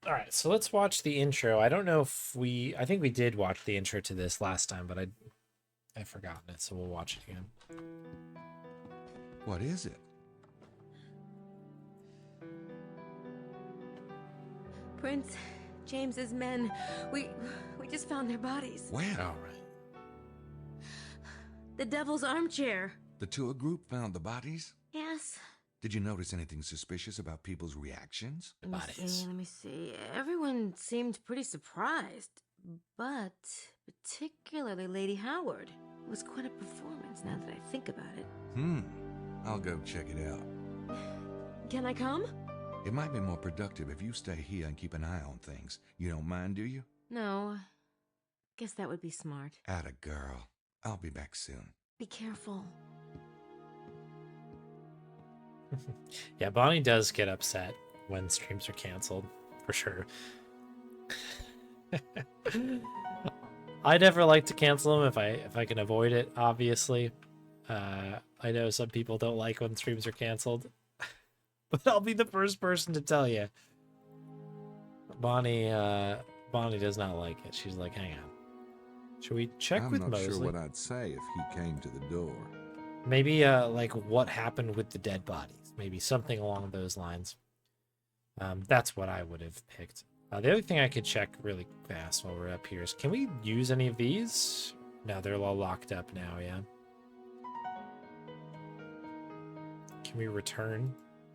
All right, so let's watch the intro. I don't know if I think we did watch the intro to this last time, but I've forgotten it, so we'll watch it again. What is it? Prince James's men. We just found their bodies. Where? All right. The Devil's Armchair. The tour group found the bodies? Yes. Did you notice anything suspicious about people's reactions? Let me see. Everyone seemed pretty surprised, but particularly Lady Howard. It was quite a performance now that I think about it. I'll go check it out. Can I come? It might be more productive if you stay here and keep an eye on things. You don't mind, do you? No. Guess that would be smart. Atta girl. I'll be back soon. Be careful. Yeah, Bonnie does get upset when streams are canceled, for sure. I never like to cancel them if I can avoid it, obviously. I know some people don't like when streams are canceled, but I'll be the first person to tell you. Bonnie does not like it. She's like, hang on. Should we check with Mosley? I'm not sure what I'd say if he came to the door. Maybe like what happened with the dead bodies. Maybe something along those lines. That's what I would have picked. The other thing I could check really fast while we're up here is, can we use any of these? No, they're all locked up now, yeah. Can we return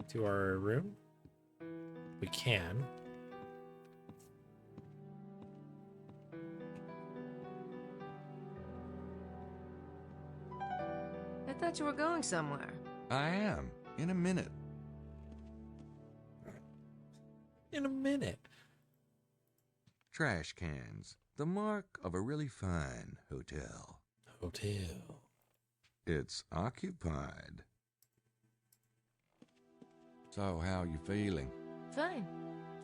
to our room? We can. I thought you were going somewhere. I am. In a minute. In a minute. Trash cans. The mark of a really fine hotel. Hotel. It's occupied. So, how you feeling? Fine.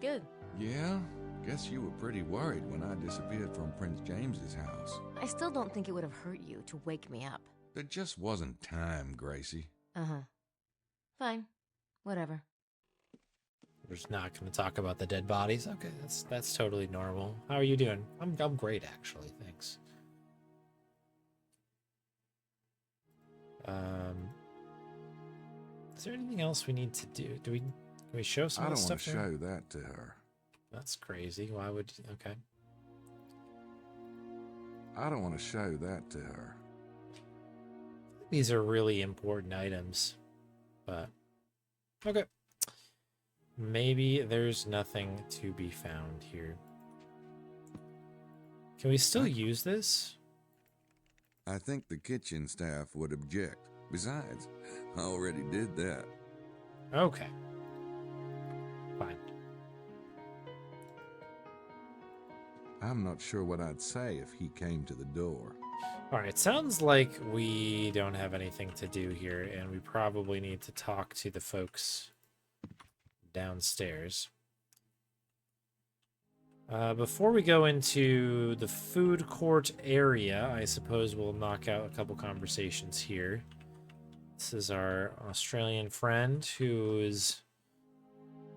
Good. Yeah? Guess you were pretty worried when I disappeared from Prince James's house. I still don't think it would have hurt you to wake me up. There just wasn't time, Gracie. Uh-huh. Fine. Whatever. We're just not going to talk about the dead bodies. Okay, that's totally normal. How are you doing? I'm great, actually. Thanks. Is there anything else we need to do? Can we show some I of don't the want stuff to there? show that to her. That's crazy. Why would you? Okay. I don't want to show that to her. These are really important items, but okay. Maybe there's nothing to be found here. Can we still use this? I think the kitchen staff would object. Besides, I already did that. Okay. Fine. I'm not sure what I'd say if he came to the door. Alright, sounds like we don't have anything to do here, and we probably need to talk to the folks downstairs. Before we go into the food court area, I suppose we'll knock out a couple conversations here. This is our Australian friend who is,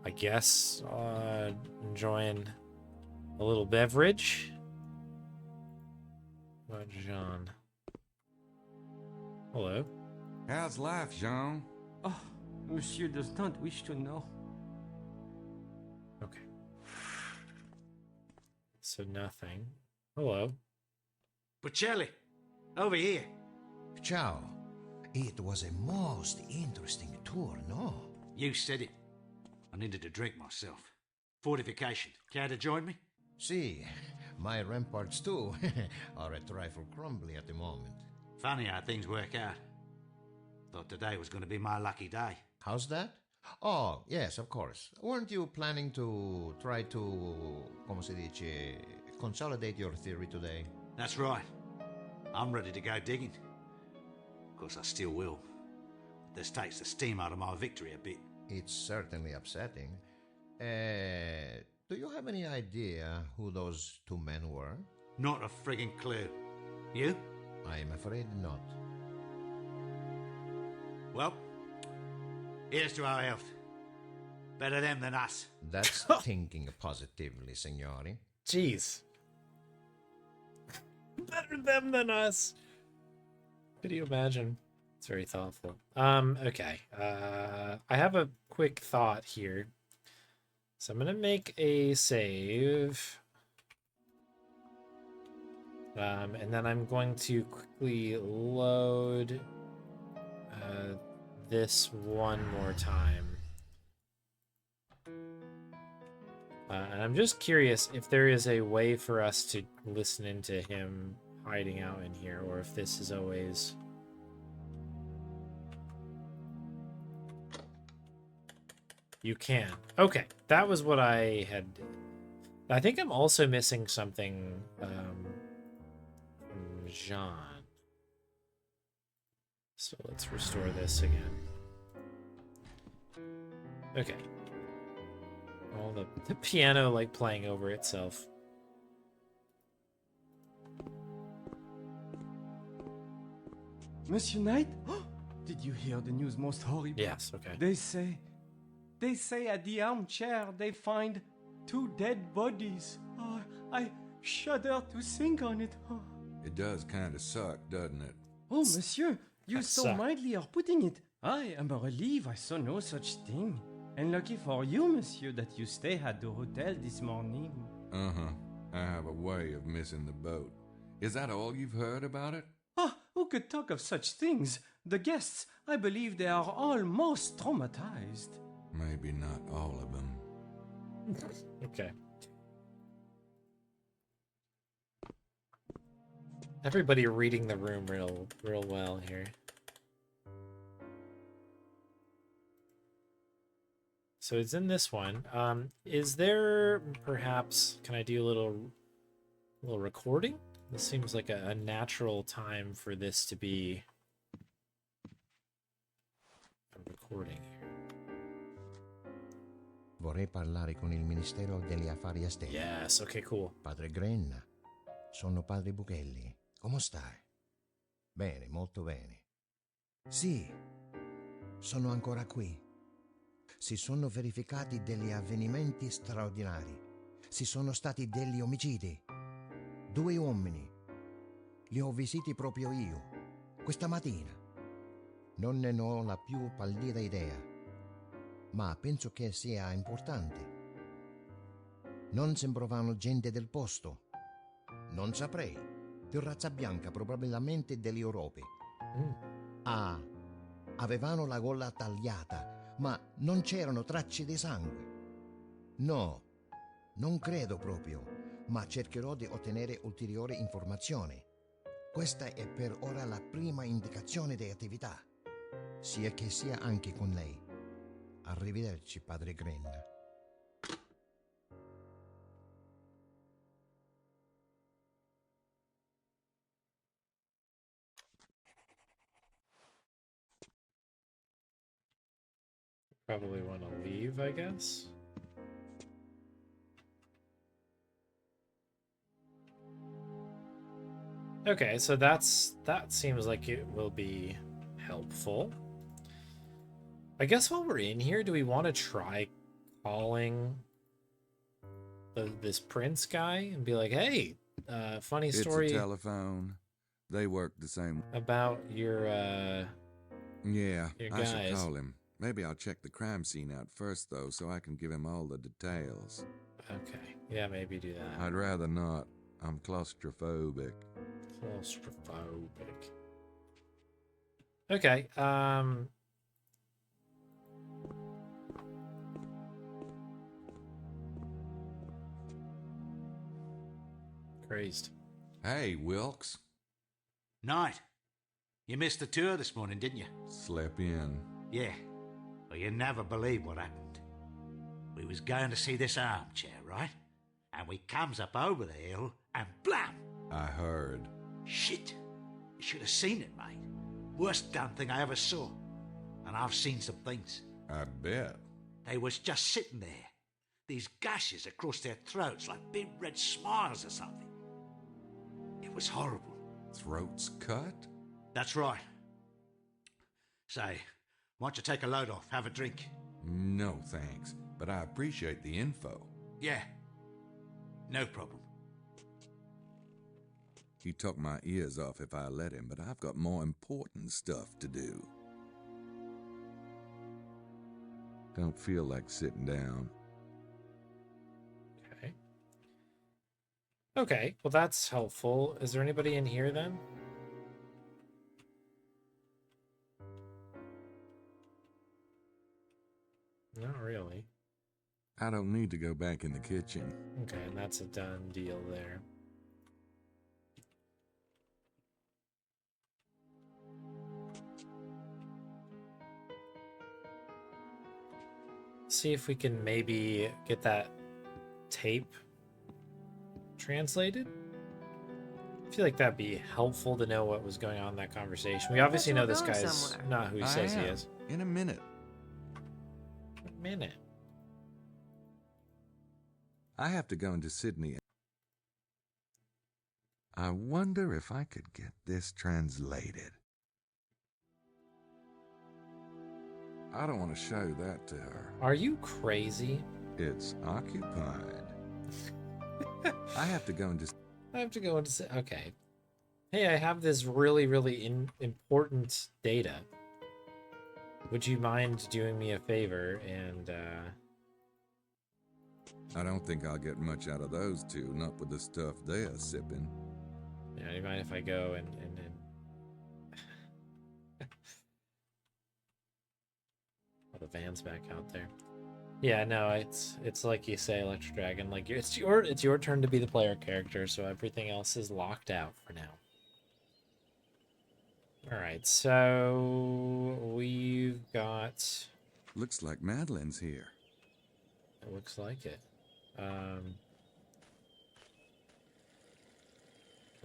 I guess, enjoying a little beverage. What, Jean? Hello. How's life, Jean? Oh, Monsieur does not wish to know. Okay. So nothing. Hello. Bocelli, over here. Ciao. It was a most interesting tour, no? You said it. I needed a drink myself. Fortification. Care to join me? See, my ramparts too are a trifle crumbly at the moment. Funny how things work out. Thought today was going to be my lucky day. How's that? Oh, yes, of course. Weren't you planning to try to, como se dice, consolidate your theory today? That's right. I'm ready to go digging. Of course, I still will. This takes the steam out of my victory a bit. It's certainly upsetting. Do you have any idea who those two men were? Not a friggin' clue. You? I'm afraid not. Well, here's to our health. Better them than us. That's thinking positively, signori. Jeez. Better them than us. Could you imagine? It's very thoughtful. Okay. I have a quick thought here. So I'm gonna make a save. And then I'm going to quickly load this one more time. And I'm just curious if there is a way for us to listen into him hiding out in here, or if this is always... You can. Okay, that was what I had... I think I'm also missing something from Jean. So let's restore this again. Okay. All the piano like playing over itself. Monsieur Knight? Did you hear the news most horrible? Yes, okay. They say at the armchair they find 2 dead bodies. Oh, I shudder to think on it. Oh, It does kind of suck, doesn't it? oh monsieur, you That so suck. mildly are putting it. I am relieved I saw no such thing. And lucky for you, monsieur, that you stay at the hotel this morning. Uh-huh. I have a way of missing the boat. Is that all you've heard about it? Ah, who could talk of such things? The guests, I believe they are all most traumatized. Maybe not all of them. Okay. Everybody reading the room real well here. So it's in this one. Is there perhaps, can I do a little recording? This seems like a natural time for this to be a recording here. Vorrei parlare con il Ministero degli Affari Esteri. Yes, okay, cool. Padre Grenna, sono Padre Buchelli. Come stai? Bene, molto bene. Sì, sono ancora qui. Si sono verificati degli avvenimenti straordinari. Ci sono stati degli omicidi. 2 uomini. Li ho visti proprio io, questa mattina. Non ne ho la più pallida idea, ma penso che sia importante. Non sembravano gente del posto. Non saprei. Di razza bianca, probabilmente dell'Europa. Ah, avevano la gola tagliata, ma non c'erano tracce di sangue. No, non credo proprio, ma cercherò di ottenere ulteriori informazioni. Questa è per ora la prima indicazione di attività, sia che sia anche con lei. Arrivederci, Padre Grenna. Probably want to leave, I guess. Okay, so that seems like it will be helpful. I guess while we're in here, do we want to try calling this prince guy and be like, "Hey, funny story It's a telephone. They work the same. about your Yeah, Your I should guys. call him. Maybe I'll check the crime scene out first, though, so I can give him all the details. Okay, yeah, maybe do that. I'd rather not. I'm claustrophobic. Claustrophobic. Okay, crazed. Hey, Wilkes. Knight, you missed the tour this morning, didn't you? Slept in. Yeah. Well, you never believe what happened. We was going to see this armchair, right? And we comes up over the hill, and blam! I heard. Shit! You should have seen it, mate. Worst damn thing I ever saw. And I've seen some things. I bet. They was just sitting there. These gashes across their throats like big red smiles or something. It was horrible. Throats cut? That's right. Say, why don't you take a load off, have a drink? No, thanks. but I appreciate the info. Yeah. No problem. He'd talk my ears off if I let him, but I've got more important stuff to do. Don't feel like sitting down. Okay. Okay, well that's helpful. Is there anybody in here then? Not really. I don't need to go back in the kitchen. Okay, and that's a done deal there. See if we can maybe get that tape translated. I feel like that'd be helpful to know what was going on in that conversation. We obviously know this Going guy's somewhere. not who he says he is. In a minute. A minute. I have to go into Sydney. I wonder if I could get this translated. I don't want to show that to her. Are you crazy? It's occupied. I have to go into... I have to go into... Okay. Hey, I have this really, really important data. Would you mind doing me a favor and, I don't think I'll get much out of those two, not with the stuff they're sipping. Yeah, do you mind if I go and oh, the van's back out there. Yeah, no, it's like you say, Electro Dragon. Like it's your turn to be the player character, so everything else is locked out for now. All right, so we've got. Looks like Madeline's here. It looks like it.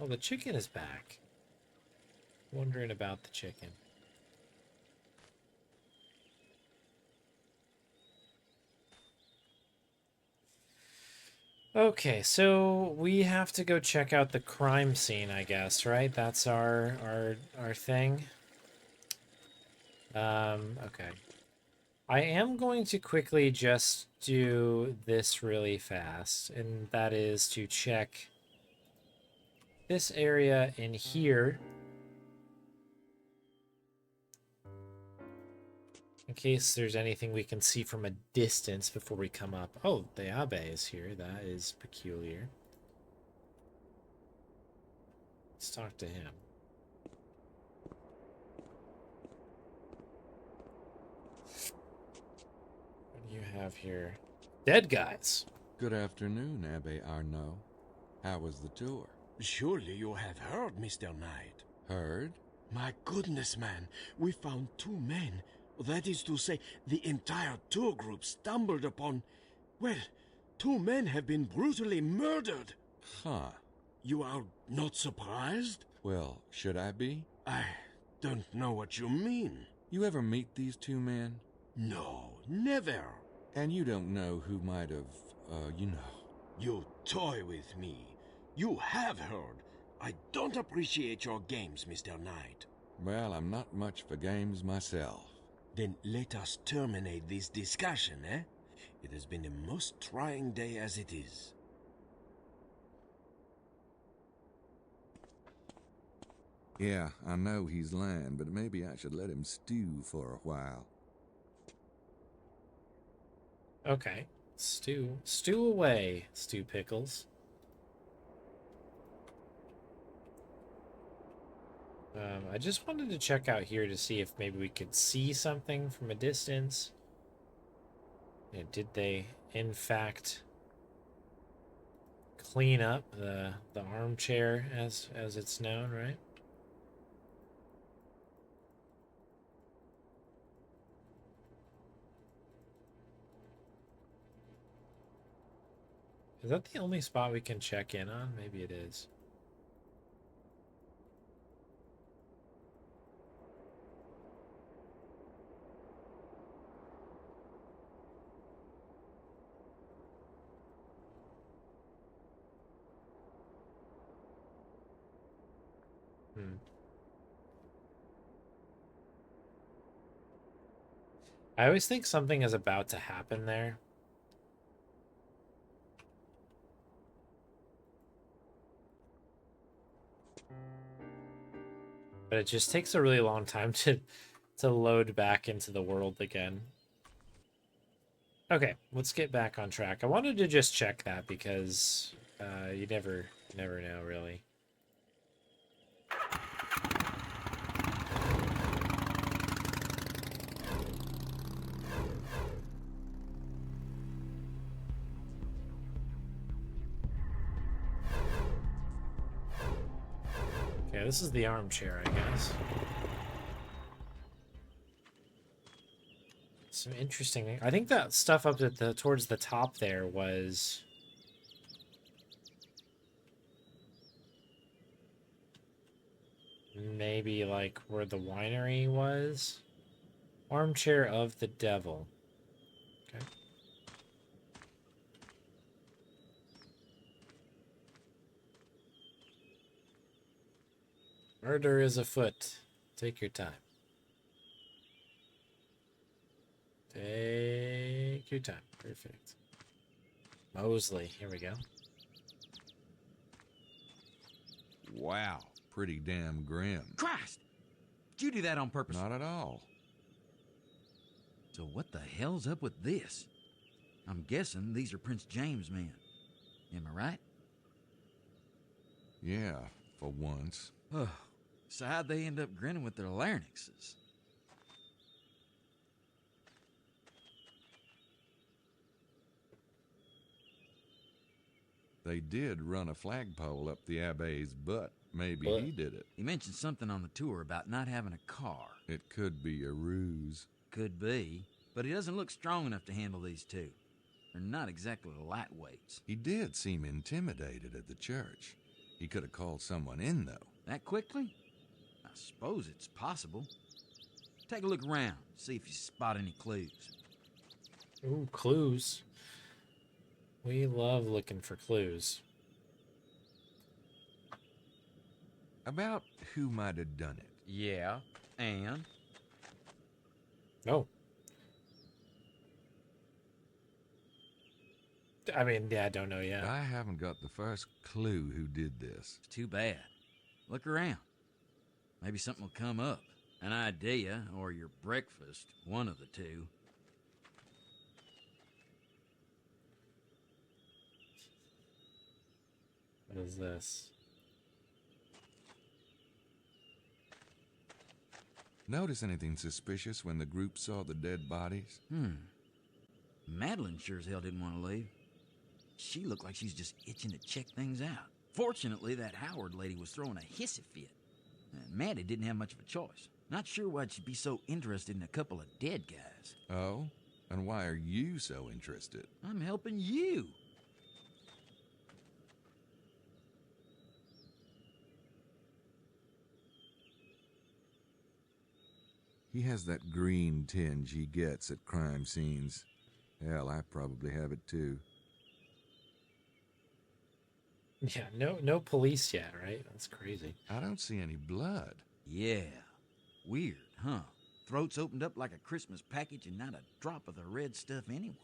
Oh, the chicken is back. Wondering about the chicken. Okay, so we have to go check out the crime scene, I guess, right? That's our thing. Okay. I am going to quickly just do this really fast, and that is to check this area in here. In case there's anything we can see from a distance before we come up. Oh, the Abe is here. That is peculiar. Let's talk to him. What do you have here? Dead guys. Good afternoon, Abbe Arnaud. How was the tour? Surely you have heard, Mr. Knight. Heard? My goodness, man. We found two men. That is to say, the entire tour group stumbled upon... Well, two men have been brutally murdered. Huh. You are not surprised? Well, should I be? I don't know what you mean. You ever meet these two men? No, never. And you don't know who might have, you know. You toy with me. You have heard. I don't appreciate your games, Mr. Knight. Well, I'm not much for games myself. Then let us terminate this discussion, eh? It has been a most trying day as it is. Yeah, I know he's lying, but maybe I should let him stew for a while. Okay. Stew. Stew away, Stew Pickles. I just wanted to check out here to see if maybe we could see something from a distance. Yeah, did they, in fact, clean up the armchair as it's known, right? Is that the only spot we can check in on? Maybe it is. I always think something is about to happen there. but it just takes a really long time to load back into the world again. Okay, let's get back on track. I wanted to just check that because you never know, really. Okay, this is the armchair, I guess. Some interesting. I think that stuff up at the towards the top there was maybe like where the winery was. Armchair of the devil. Okay. Murder is afoot. Take your time. Take your time. Perfect. Mosley. Here we go. Wow, pretty damn grim. Christ! Did you do that on purpose? Not at all. So what the hell's up with this? I'm guessing these are Prince James' men. Am I right? Yeah, for once. Oh, so how'd they end up grinning with their larynxes? They did run a flagpole up the Abbe's butt. Maybe What? he did it. He mentioned something on the tour about not having a car. It could be a ruse. Could be, but he doesn't look strong enough to handle these two. They're not exactly lightweights. He did seem intimidated at the church. He could have called someone in, though. That quickly? I suppose it's possible. Take a look around, see if you spot any clues. Ooh, clues. We love looking for clues. About who might have done it. Yeah, and? Oh. I mean, yeah, I don't know yet. I haven't got the first clue who did this. It's too bad. Look around. Maybe something will come up. An idea, or your breakfast, one of the two. What is this? Notice anything suspicious when the group saw the dead bodies? Madeline sure as hell didn't want to leave. She looked like she's just itching to check things out. Fortunately, that Howard lady was throwing a hissy fit. And Maddie didn't have much of a choice. Not sure why she'd be so interested in a couple of dead guys. Oh? And why are you so interested? I'm helping you. He has that green tinge he gets at crime scenes. Hell, I probably have it too. Yeah, no police yet, right? That's crazy. I don't see any blood. Yeah. Weird, huh? Throats opened up like a Christmas package and not a drop of the red stuff anywhere.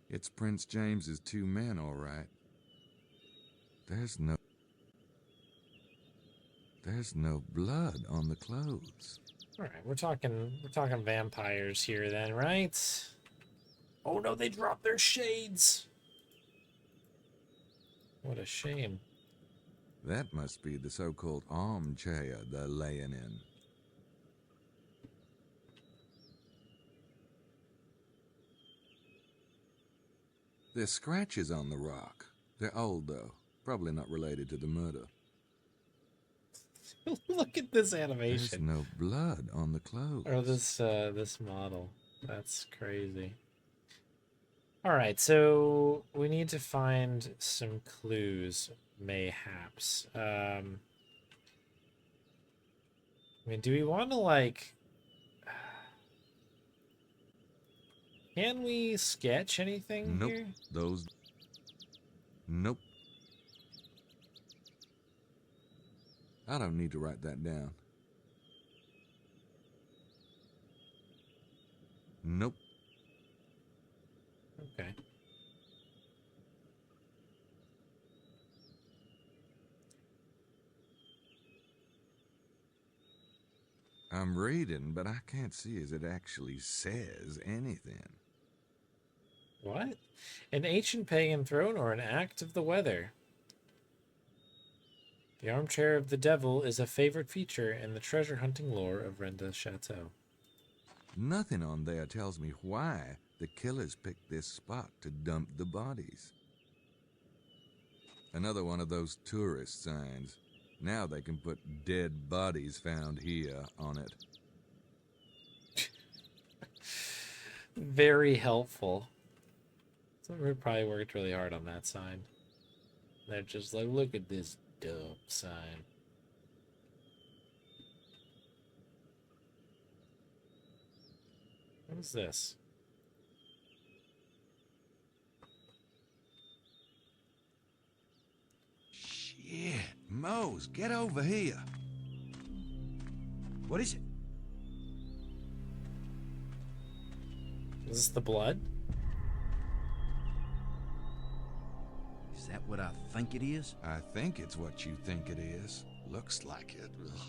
It's Prince James's two men, all right. There's no blood on the clothes. All right, we're talking vampires here then, right? Oh no, they dropped their shades. What a shame. That must be the so-called armchair they're laying in. There's scratches on the rock. They're old, though. Probably not related to the murder. Look at this There's animation. no blood on the clothes. Or this model. That's crazy. All right, so we need to find some clues, mayhaps. I mean, do we want to, like... Can we sketch anything Nope. here? Nope. I don't need to write that down. Nope. Okay. I'm reading, but I can't see as it actually says anything. What? An ancient pagan throne or an act of the weather? The armchair of the devil is a favorite feature in the treasure hunting lore of Renda Chateau. Nothing on there tells me why the killers picked this spot to dump the bodies. Another one of those tourist signs. Now they can put "dead bodies found here" on it. Very helpful. Someone probably worked really hard on that sign. They're just like, look at this dumb sign. What is this? Shit, Mose, get over here. What is it? Is this the blood? Is that what I think it is? I think it's what you think it is. Looks like it. Ugh.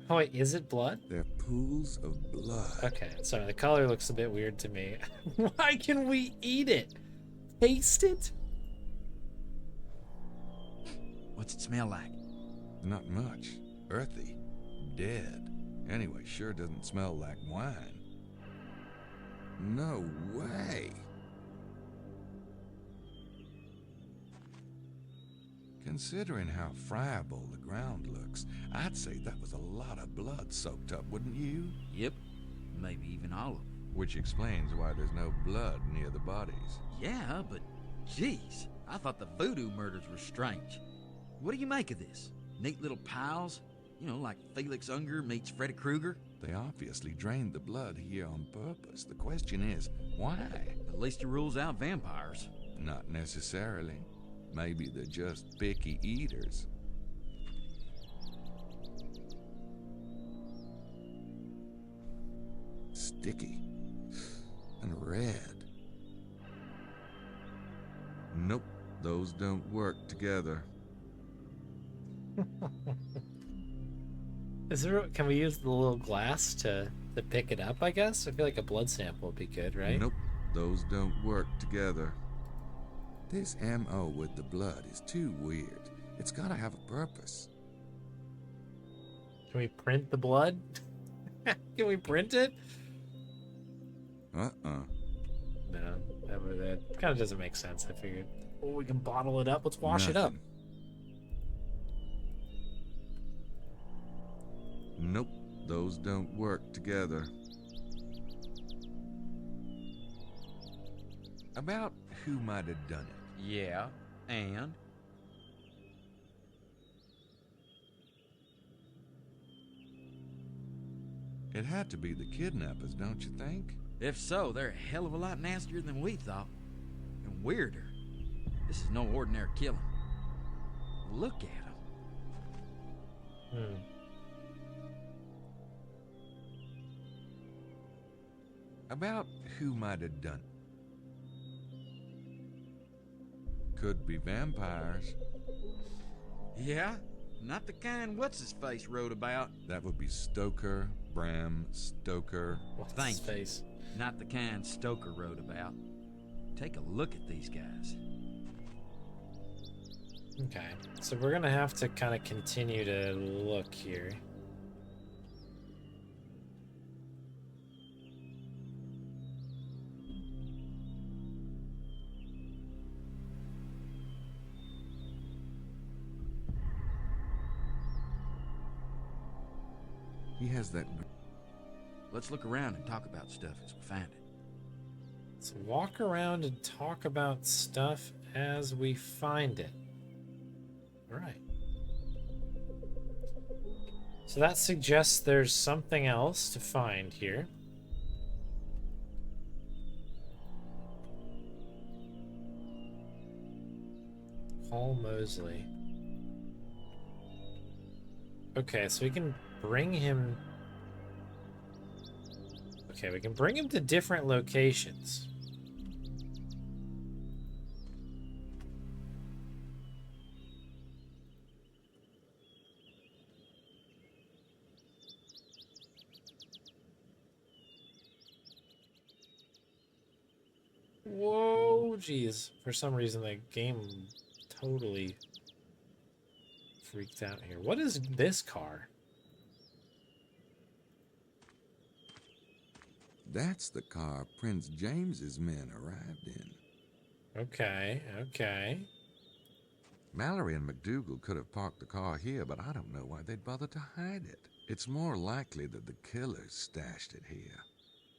Oh wait, is it blood? They're pools of blood. Okay, sorry, the color looks a bit weird to me. Why can we eat it? Taste it? What's it smell like? Not much. Earthy. Dead. Anyway, sure doesn't smell like wine. No way. Considering how friable the ground looks, I'd say that was a lot of blood soaked up, wouldn't you? Yep. Maybe even all of it. Which explains why there's no blood near the bodies. Yeah, but geez, I thought the voodoo murders were strange. What do you make of this? Neat little piles? You know, like Felix Unger meets Freddy Krueger? They obviously drained the blood here on purpose. The question is, why? At least it rules out vampires. Not necessarily. Maybe they're just picky eaters. Sticky. And red. Nope, those don't work together. Is there? Can we use the little glass to pick it up? I guess I feel like a blood sample would be good, right? Nope, those don't work together. This MO with the blood is too weird. It's gotta have a purpose. Can we print the blood? Can we print it? Uh-uh. No, that kind of doesn't make sense. I figured. Oh, we can bottle it up. Let's wash it up. Nothing. Nope, those don't work together. About who might have done it. Yeah, and? It had to be the kidnappers, don't you think? If so, they're a hell of a lot nastier than we thought. And weirder. This is no ordinary killing. Look at them. About who might have done it. Could be vampires. Yeah? Not the kind what's-his-face wrote about. That would be Stoker, Bram Stoker. What's Thank his you. face? Not the kind Stoker wrote about. Take a look at these guys. Okay, so we're gonna have to kind of continue to look here. He has that. Let's look around and talk about stuff as we find it. Let's walk around and talk about stuff as we find it. All right. So that suggests there's something else to find here. Paul Mosley. Okay, so we can bring him... Okay, we can bring him to different locations. Whoa, jeez. For some reason, the game totally freaked out here. What is this car? That's the car Prince James's men arrived in. Okay, okay. Mallory and McDougal could have parked the car here, but I don't know why they'd bother to hide it. It's more likely that the killers stashed it here.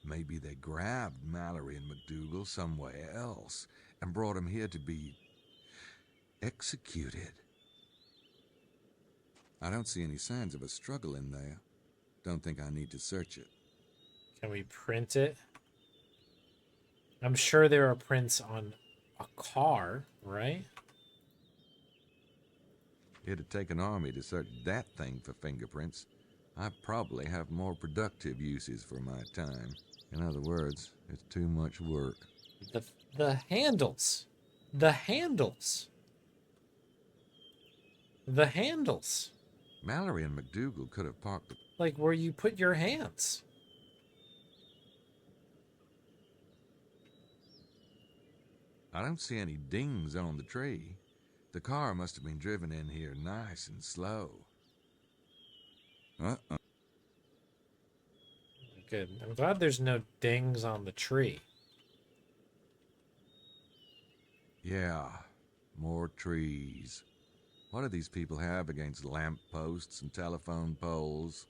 Maybe they grabbed Mallory and McDougal somewhere else and brought them here to be executed. I don't see any signs of a struggle in there. Don't think I need to search it. Can we print it? I'm sure there are prints on a car, right? It'd take an army to search that thing for fingerprints. I probably have more productive uses for my time. In other words, it's too much work. The handles. The handles. The handles. Mallory and McDougal could have parked the... Like where you put your hands. I don't see any dings on the tree. The car must have been driven in here nice and slow. Good. I'm glad there's no dings on the tree. Yeah, more trees. What do these people have against lamp posts and telephone poles?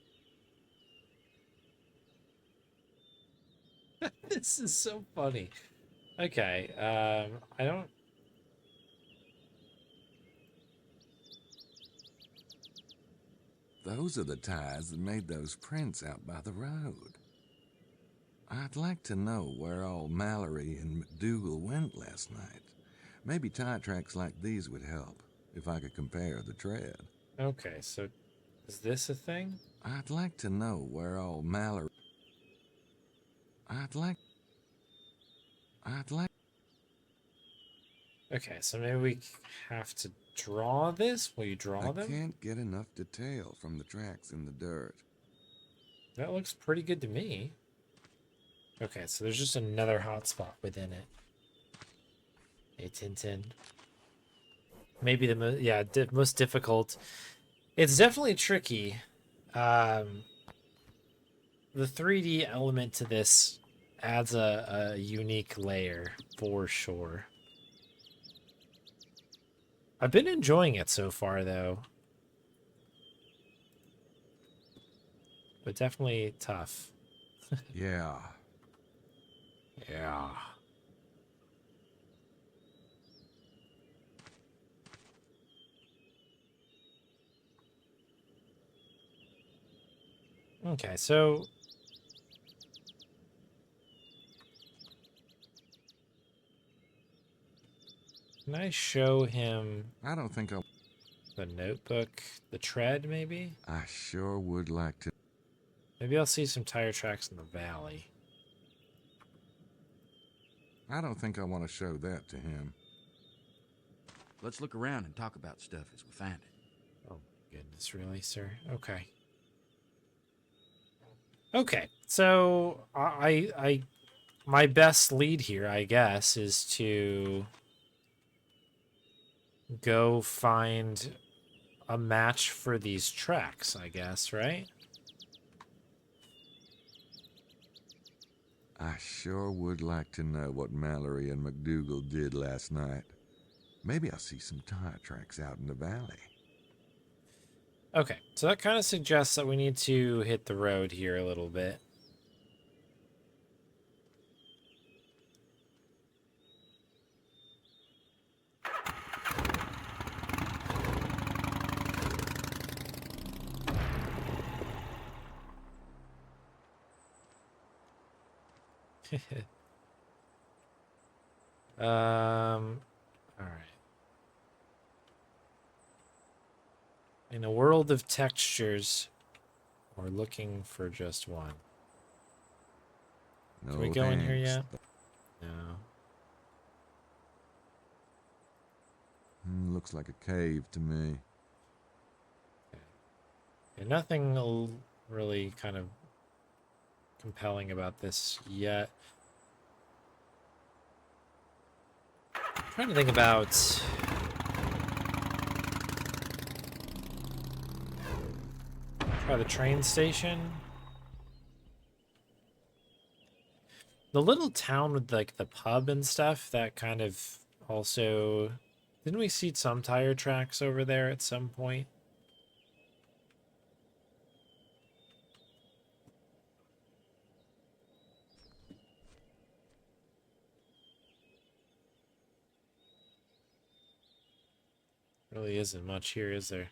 This is so funny. Okay, I don't... Those are the tires that made those prints out by the road. I'd like to know where all Mallory and McDougal went last night. Maybe tire tracks like these would help, if I could compare the tread. Okay, so is this a thing? I'd like to know where all Mallory... I'd like... Okay, so maybe we have to draw this? Will you draw I them? can't get enough detail from the tracks in the dirt. That looks pretty good to me. Okay, so there's just another hotspot within it. Hey, Tintin. Maybe the most difficult. It's definitely tricky. The 3D element to this adds a unique layer for sure. I've been enjoying it so far, though. But definitely tough. Yeah. Yeah. Okay, so... Can I show him I don't think I'll... the notebook, the tread, maybe? I sure would like to... Maybe I'll see some tire tracks in the valley. I don't think I want to show that to him. Let's look around and talk about stuff as we find it. Oh, goodness, really, sir? Okay. Okay, so my best lead here, I guess, is to go find a match for these tracks, I guess, right? I sure would like to know what Mallory and McDougal did last night. Maybe I'll see some tire tracks out in the valley. Okay, so that kind of suggests that we need to hit the road here a little bit. All right. In a world of textures, we're looking for just one. No Can we go in here thanks. yet? No. Looks like a cave to me. Okay, nothing really kind of compelling about this yet. Trying to think about try the train station. The little town with like the pub and stuff, that kind of also, didn't we see some tire tracks over there at some point? Really isn't much here, is there?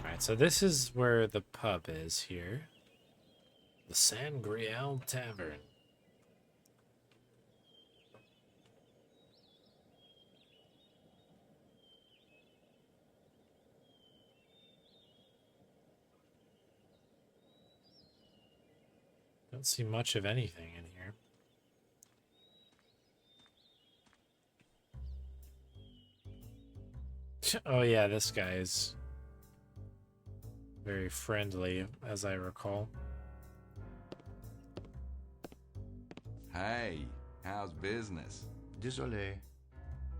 Alright, so this is where the pub is here. The San Gabriel Tavern. Don't see much of anything in here. Oh yeah, this guy is very friendly, as I recall. Hey, how's business? Désolé,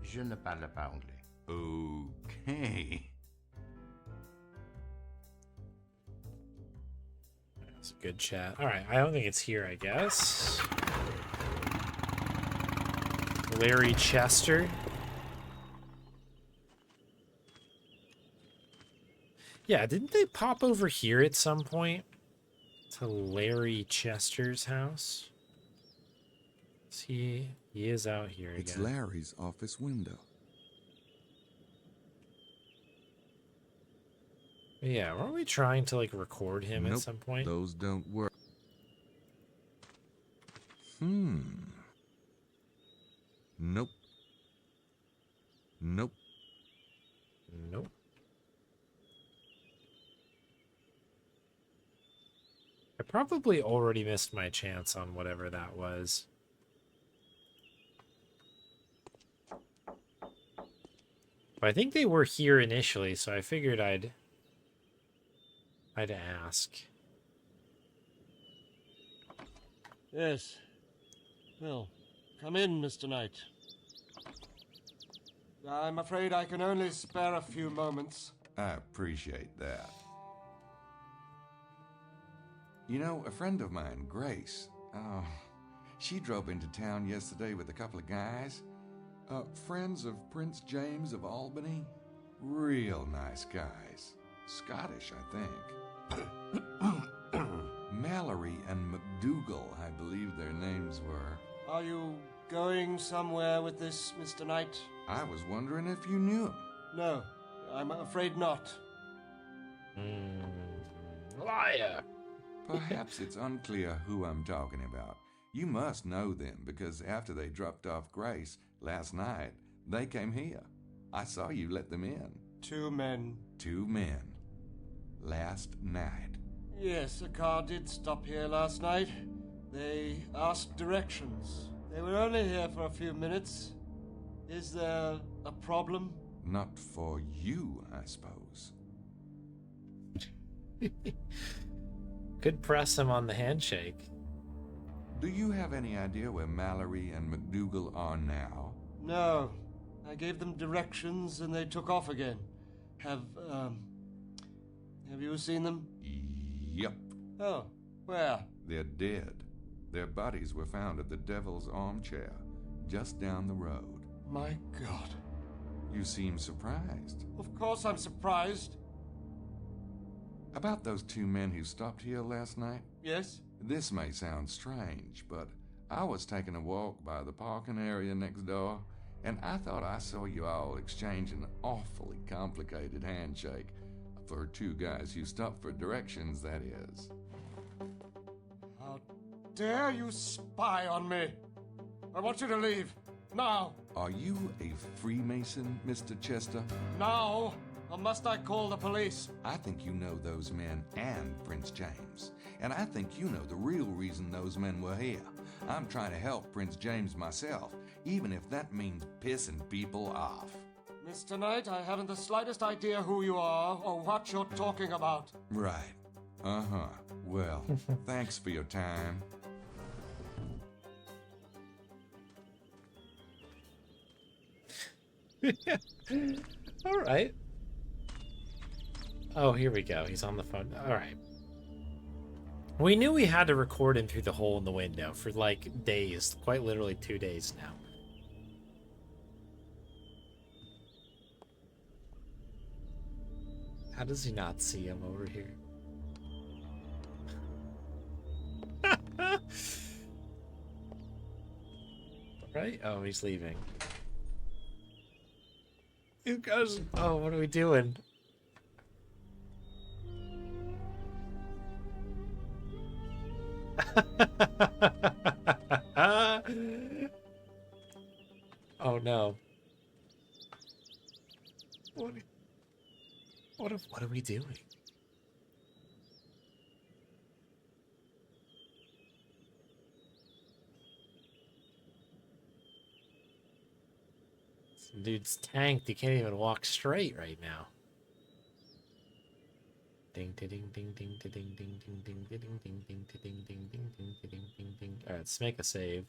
je ne parle pas anglais. Okay. That's a good chat. Alright, I don't think it's here, I guess. Larry Chester. Yeah, didn't they pop over here at some point? To Larry Chester's house? He is out here again. It's Larry's office window. Yeah, weren't we trying to like record him Nope, at some point? those don't work. Nope. Nope. Nope. I probably already missed my chance on whatever that was. But I think they were here initially, so I figured I'd ask. Yes. Well, come in, Mr. Knight. I'm afraid I can only spare a few moments. I appreciate that. You know, a friend of mine, Grace, she drove into town yesterday with a couple of guys. Friends of Prince James of Albany. Real nice guys. Scottish, I think. Mallory and McDougal, I believe their names were. Are you going somewhere with this, Mr. Knight? I was wondering if you knew them. No, I'm afraid not. Liar! Perhaps it's unclear who I'm talking about. You must know them, because after they dropped off Grace last night, they came here. I saw you let them in. 2 men. 2 men. Last night. Yes, a car did stop here last night. They asked directions. They were only here for a few minutes. Is there a problem? Not for you, I suppose. Could press him on the handshake. Do you have any idea where Mallory and McDougal are now? No. I gave them directions and they took off again. Have you seen them? Yep. Oh, where? They're dead. Their bodies were found at the Devil's Armchair, just down the road. My God. You seem surprised. Of course I'm surprised. About those 2 men who stopped here last night? Yes? This may sound strange, but I was taking a walk by the parking area next door, and I thought I saw you all exchange an awfully complicated handshake. For 2 guys who stopped for directions, that is. How dare you spy on me? I want you to leave. Now. Are you a Freemason, Mr. Chester? Now. or must I call the police? I think you know those men and Prince James. And I think you know the real reason those men were here. I'm trying to help Prince James myself, even if that means pissing people off. Mr. Knight, I haven't the slightest idea who you are or what you're talking about. Right. Uh-huh. Well, thanks for your time. All right. Oh, here we go. He's on the phone. All right. We knew we had to record him through the hole in the window for like days, quite literally 2 days now. How does he not see him over here? Right? Oh, he's leaving. You guys, oh, what are we doing? Oh no. What are we doing? Some dude's tanked. He can't even walk straight right now. Ding ding ding ding ding ding ding ding ding ding ding ding ding ding ding ding ding ding ding ding. All right, let's make a save.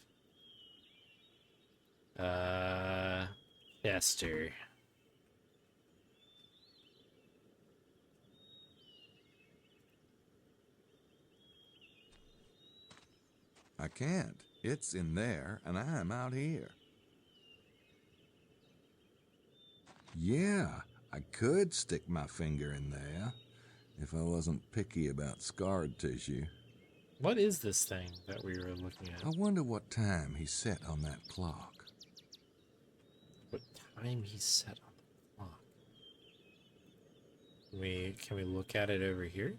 Chester. I can't. It's in there, and I'm out here. Yeah, I could stick my finger in there if I wasn't picky about scarred tissue. What is this thing that we were looking at? I wonder what time he set on that clock. What time he set on the clock? Can we look at it over here?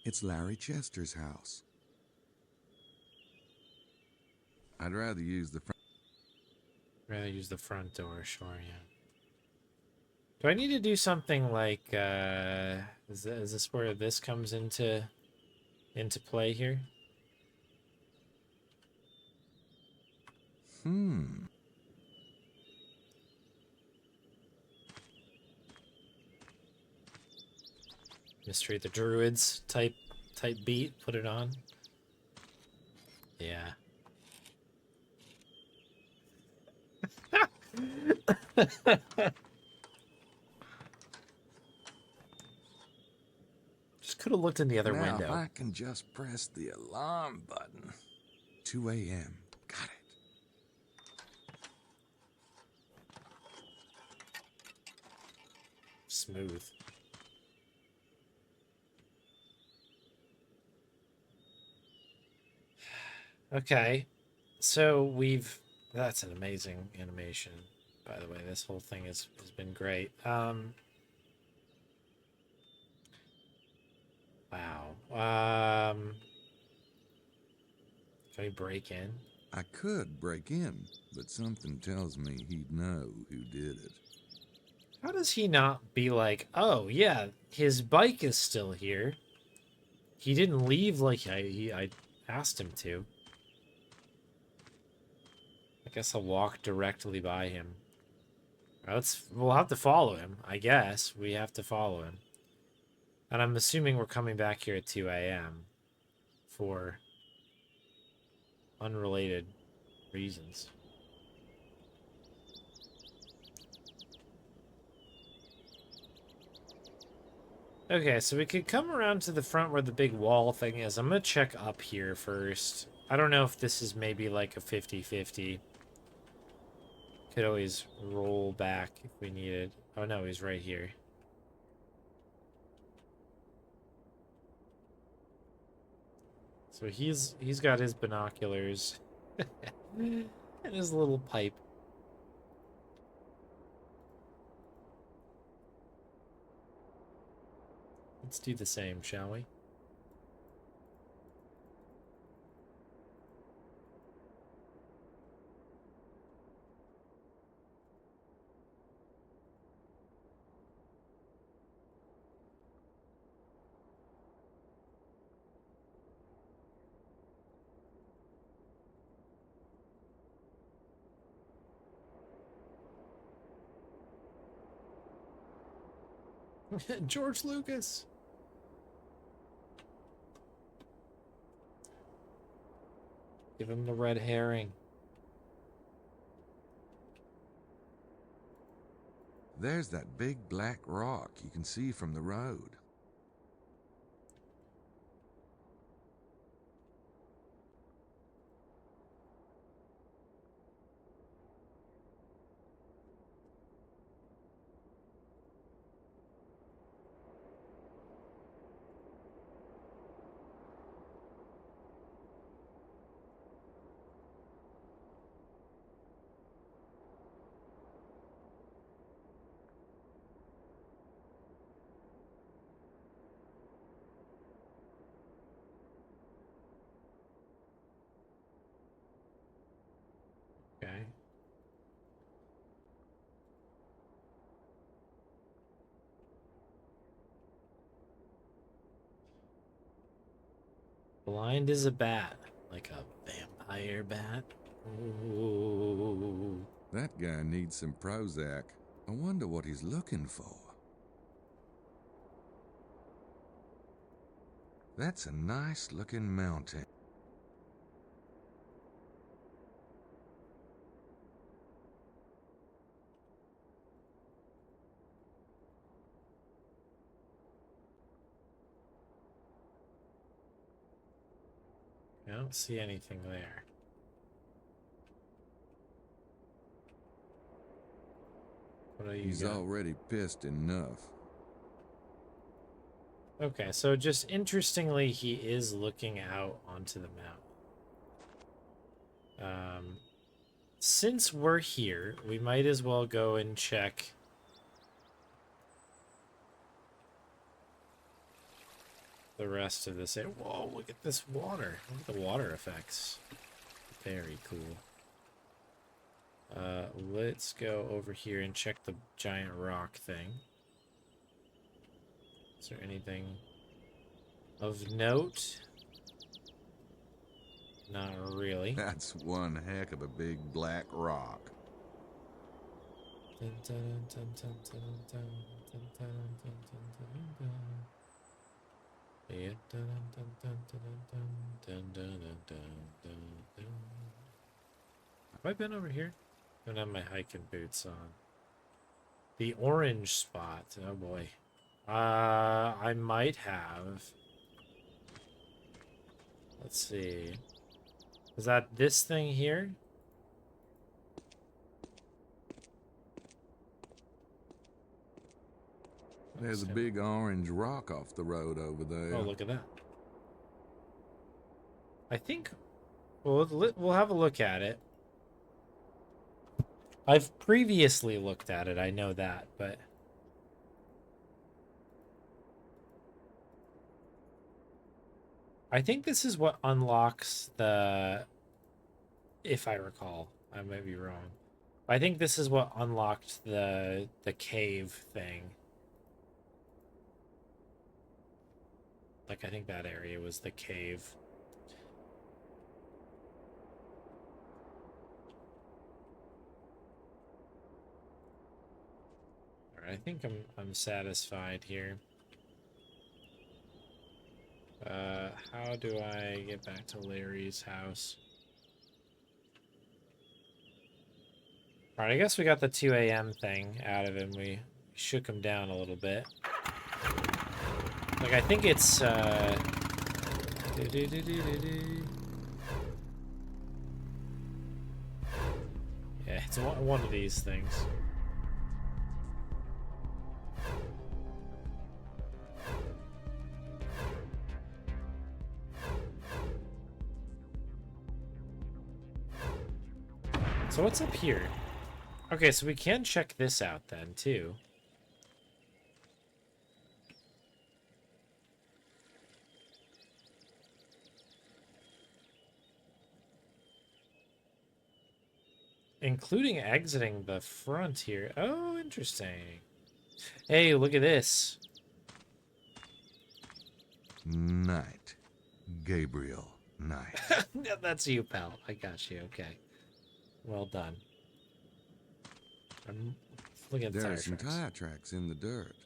It's Larry Chester's house. I'd rather use the front. Rather use the front door, sure, yeah. Do I need to do something like, is this where this comes into play here? Mystery of the Druids type beat, put it on. Yeah. Just could have looked in the other Now, window. if I can just press the alarm button. 2 a.m. Got it. Smooth. Okay. So that's an amazing animation, by the way. This whole thing has been great. Wow. Can we break in? I could break in, but something tells me he'd know who did it. How does he not be like, oh yeah, his bike is still here. He didn't leave like I asked him to. I guess I'll walk directly by him. We'll have to follow him, I guess. We have to follow him. And I'm assuming we're coming back here at 2 a.m. for unrelated reasons. Okay, so we could come around to the front where the big wall thing is. I'm gonna check up here first. I don't know if this is maybe like a 50-50. Could always roll back if we needed. Oh no, he's right here. So he's got his binoculars and his little pipe. Let's do the same, shall we? George Lucas. Give him the red herring. There's that big black rock you can see from the road. Okay. Blind as a bat, like a vampire bat. Ooh. That guy needs some Prozac. I wonder what he's looking for. That's a nice looking mountain. I don't see anything there. What do you He's got? already pissed enough. Okay, so just interestingly, he is looking out onto the mountain. Since we're here, we might as well go and check the rest of this. Whoa, look at this water. Look at the water effects. Very cool. Let's go over here and check the giant rock thing. Is there anything of note? Not really. That's one heck of a big black rock. Have I been over here? I don't have my hiking boots on. The orange spot. Oh boy. I might have. Let's see. Is that this thing here? There's a Okay. big orange rock off the road over there. Oh, look at that. I think we'll have a look at it. I've previously looked at it, I know that, but I think this is what unlocks the, if I recall, I might be wrong. I think this is what unlocked the cave thing. Like, I think that area was the cave. Alright, I think I'm satisfied here. How do I get back to Larry's house? Alright, I guess we got the 2 a.m. thing out of him. We shook him down a little bit. Like, I think it's, yeah, it's one of these things. So what's up here? Okay, so we can check this out then, too. Including exiting the front here. Oh, interesting. Hey, look at this. Knight. Gabriel Knight. That's you, pal. I got you. Okay. Well done. I'm looking at the There tire are some tracks. tire tracks in the dirt.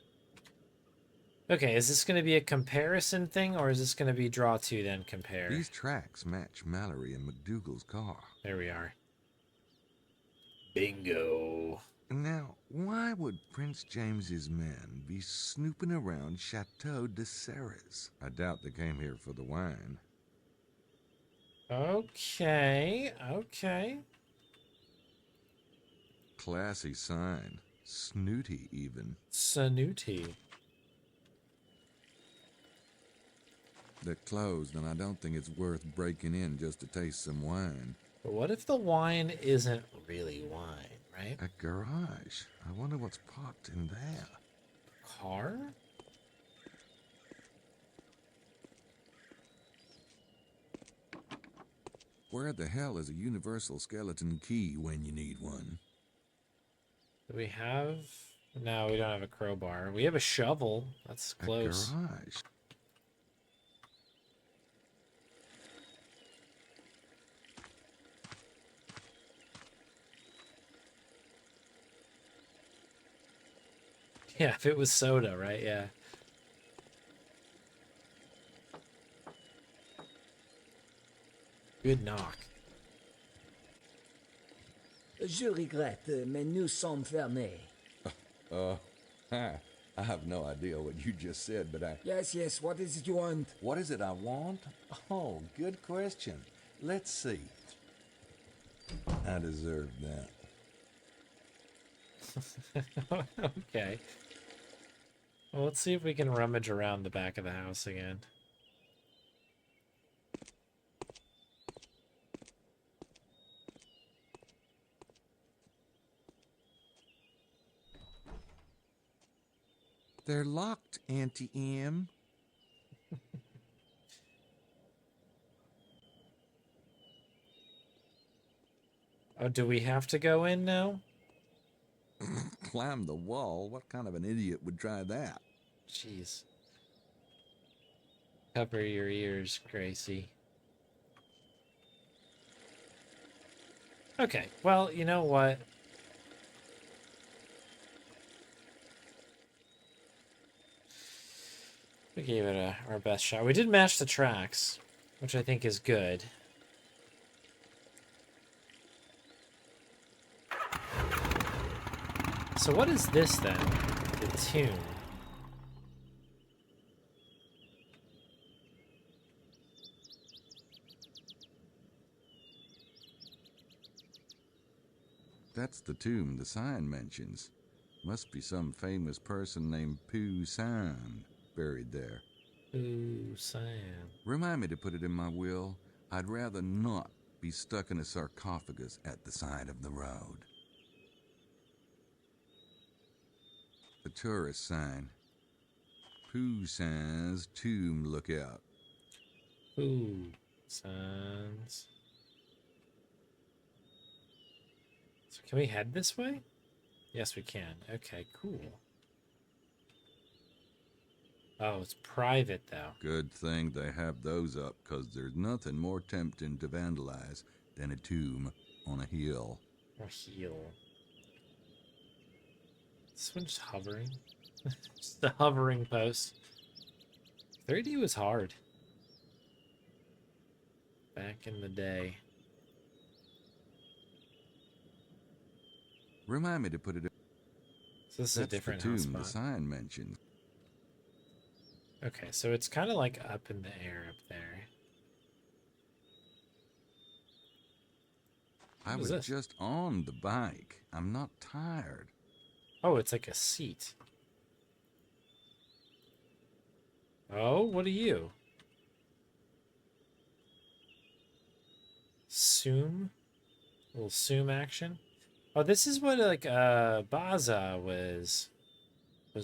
Okay, is this going to be a comparison thing, or is this going to be draw to then compare? These tracks match Mallory and McDougal's car. There we are. Bingo. Now, why would Prince James's men be snooping around Chateau de Serres? I doubt they came here for the wine. Okay, okay. Classy sign. Snooty, even. Snooty. They're closed, and I don't think it's worth breaking in just to taste some wine. But what if the wine isn't really wine, right? A garage. I wonder what's parked in there. Car? Where the hell is a universal skeleton key when you need one? Do we have... No, we don't have a crowbar. We have a shovel. That's close. A garage. Yeah, if it was soda, right? Yeah. Good knock. Je regrette, mais nous sommes fermés. I have no idea what you just said, but Yes, what is it you want? What is it I want? Oh, good question. Let's see. I deserve that. Okay. Well, let's see if we can rummage around the back of the house again. They're locked, Auntie M. Oh, do we have to go in now? Climb the wall? What kind of an idiot would try that? Jeez. Cover your ears, Gracie. Okay, well, you know what? We gave it our best shot. We did match the tracks, which I think is good. So what is this then? The tomb. That's the tomb the sign mentions. Must be some famous person named Pooh San buried there. Ooh, Sam. Remind me to put it in my will. I'd rather not be stuck in a sarcophagus at the side of the road. A tourist sign. Pooh San's tomb lookout. Ooh, signs. So can we head this way? Yes, we can. Okay, cool. Oh, it's private, though. Good thing they have those up, 'cause there's nothing more tempting to vandalize than a tomb on a hill. Or heal. This one just hovering. Just the hovering post. 3D was hard. Back in the day. Remind me to put it in. So this is a That's different the tomb the hotspot. sign mentions. Okay, so it's kind of like up in the air up there. I What was is this? just on the bike. I'm not tired. Oh, it's like a seat. Oh, what are you? Zoom? A little zoom action? Oh, this is what like Baza was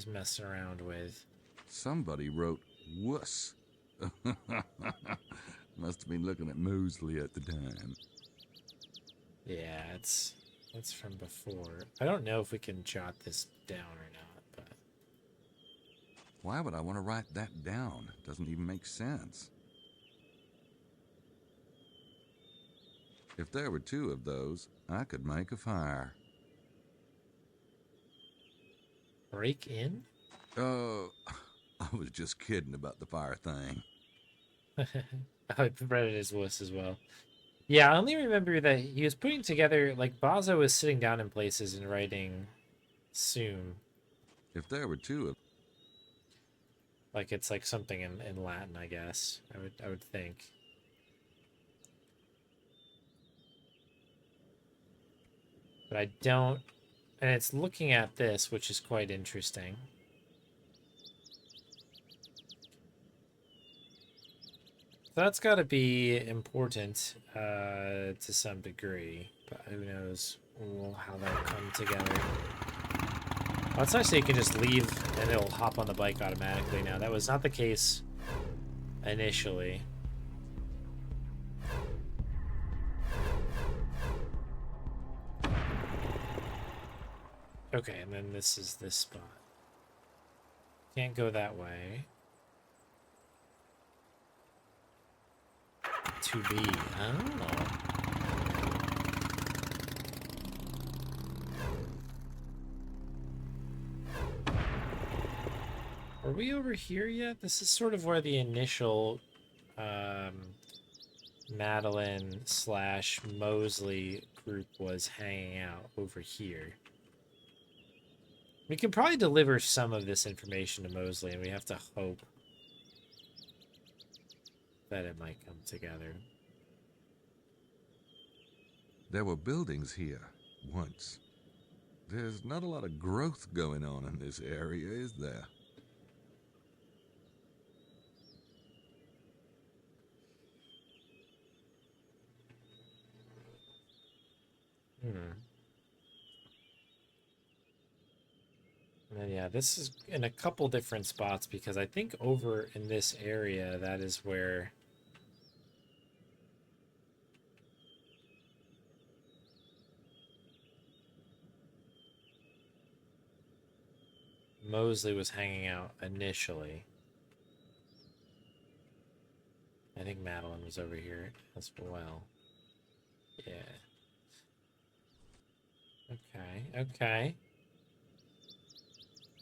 messing around with. Somebody wrote wuss. Must have been looking at Mosley at the time. Yeah, it's That's from before. I don't know if we can jot this down or not, but... Why would I want to write that down? Doesn't even make sense. If there were 2 of those, I could make a fire. Break in? I was just kidding about the fire thing. I read it as wuss as well. Yeah, I only remember that he was putting together, like, Bazo was sitting down in places and writing soon. If there were 2 of... Like, it's like something in Latin, I guess. I would think. But I don't... And it's looking at this, which is quite interesting. So that's got to be important to some degree. But who knows how that'll come together. Well, it's nice that you can just leave and it'll hop on the bike automatically now. That was not the case initially. Okay, and then this is this spot. Can't go that way. To be. Oh. Are we over here yet? This is sort of where the initial Madeline / Mosley group was hanging out, over here. We can probably deliver some of this information to Mosley, and we have to hope that it might come together. There were buildings here once. There's not a lot of growth going on in this area, is there? And then, yeah, this is in a couple different spots because I think over in this area, that is where Mosley was hanging out initially. I think Madeline was over here as well. Yeah. Okay, okay.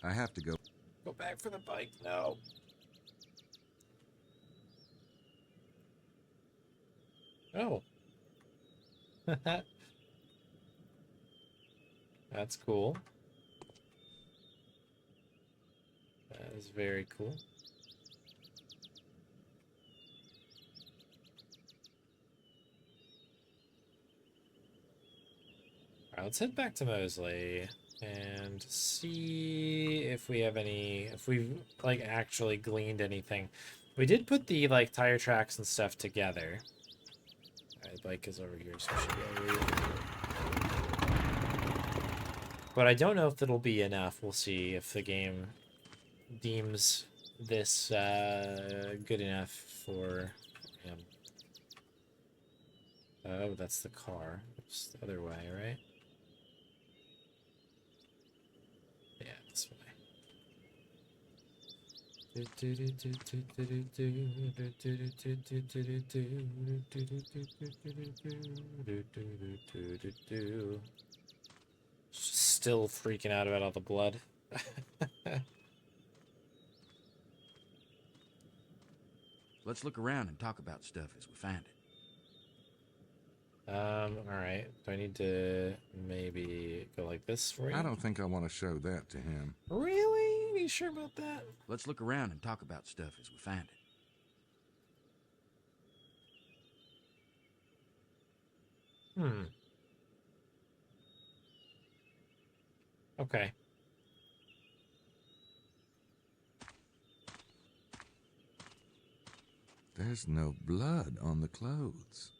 I have to go. Go back for the bike, no. Oh. That's cool. That is very cool. Alright, let's head back to Mosley and see if we have any, if we've like actually gleaned anything. We did put the like tire tracks and stuff together. Alright, the bike is over here, so we should be able to... But I don't know if it'll be enough. We'll see if the game deems this good enough for him. Oh, that's the car. It's the other way, right? Yeah, this way. Still freaking out about all the blood. Let's look around and talk about stuff as we find it. Alright. Do I need to maybe go like this for you? I don't think I want to show that to him. Really? Are you sure about that? Let's look around and talk about stuff as we find it. Okay. There's no blood on the clothes.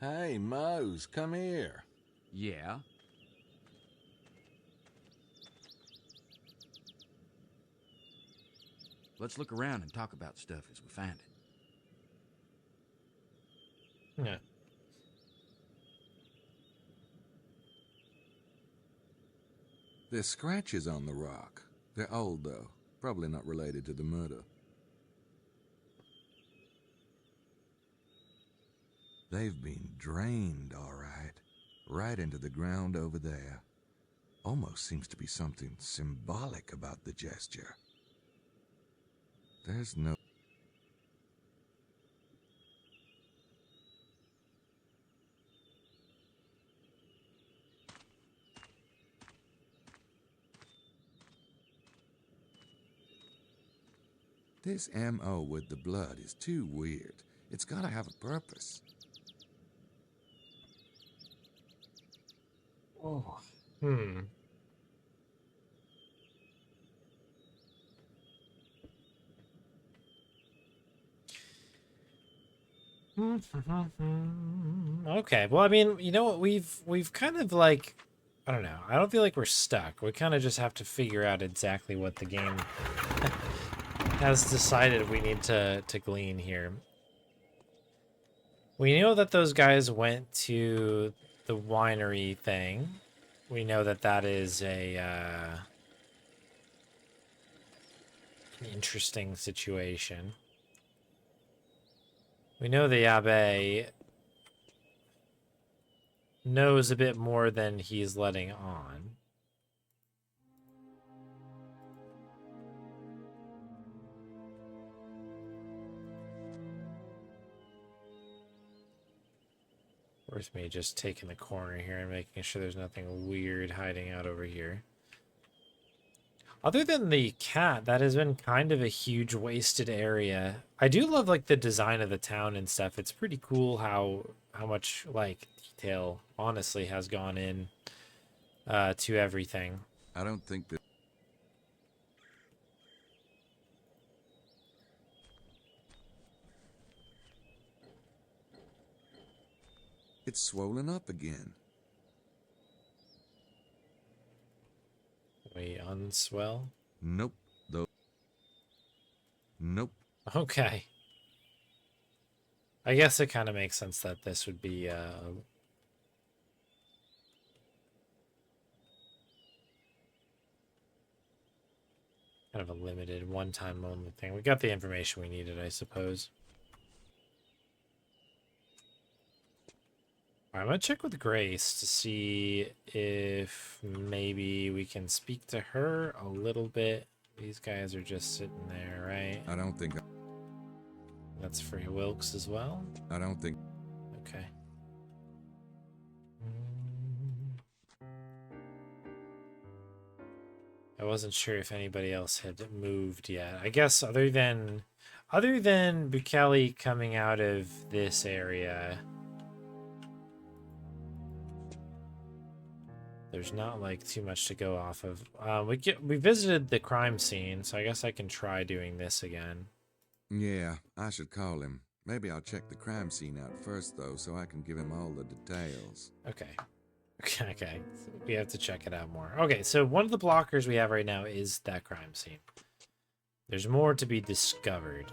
Hey, Mose, come here. Yeah? Let's look around and talk about stuff as we find it. Yeah. There's scratches on the rock. They're old, though. Probably not related to the murder. They've been drained, all right. Right into the ground over there. Almost seems to be something symbolic about the gesture. There's no... This MO with the blood is too weird. It's gotta have a purpose. Oh. Hmm. Okay. Well, I mean, you know what? We've kind of like, I don't know. I don't feel like we're stuck. We kind of just have to figure out exactly what the game has decided we need to glean here. We know that those guys went to the winery thing. We know that that is a an interesting situation. We know the Abbé knows a bit more than he's letting on. Worth me just taking the corner here and making sure there's nothing weird hiding out over here. Other than the cat, that has been kind of a huge wasted area. I do love like the design of the town and stuff. It's pretty cool how much like detail honestly has gone in to everything. I don't think that... It's swollen up again. We unswell? Nope. Though. Nope. Okay. I guess it kind of makes sense that this would be kind of a limited one-time only thing. We got the information we needed, I suppose. I'm gonna check with Grace to see if maybe we can speak to her a little bit. These guys are just sitting there, right? I don't think... That's for Wilkes as well? I don't think... Okay. I wasn't sure if anybody else had moved yet. I guess other than Bukele coming out of this area, there's not like too much to go off of. We visited the crime scene, so I guess I can try doing this again. Yeah, I should call him. Maybe I'll check the crime scene out first, though, so I can give him all the details. Okay. Okay. So we have to check it out more. Okay, so one of the blockers we have right now is that crime scene. There's more to be discovered.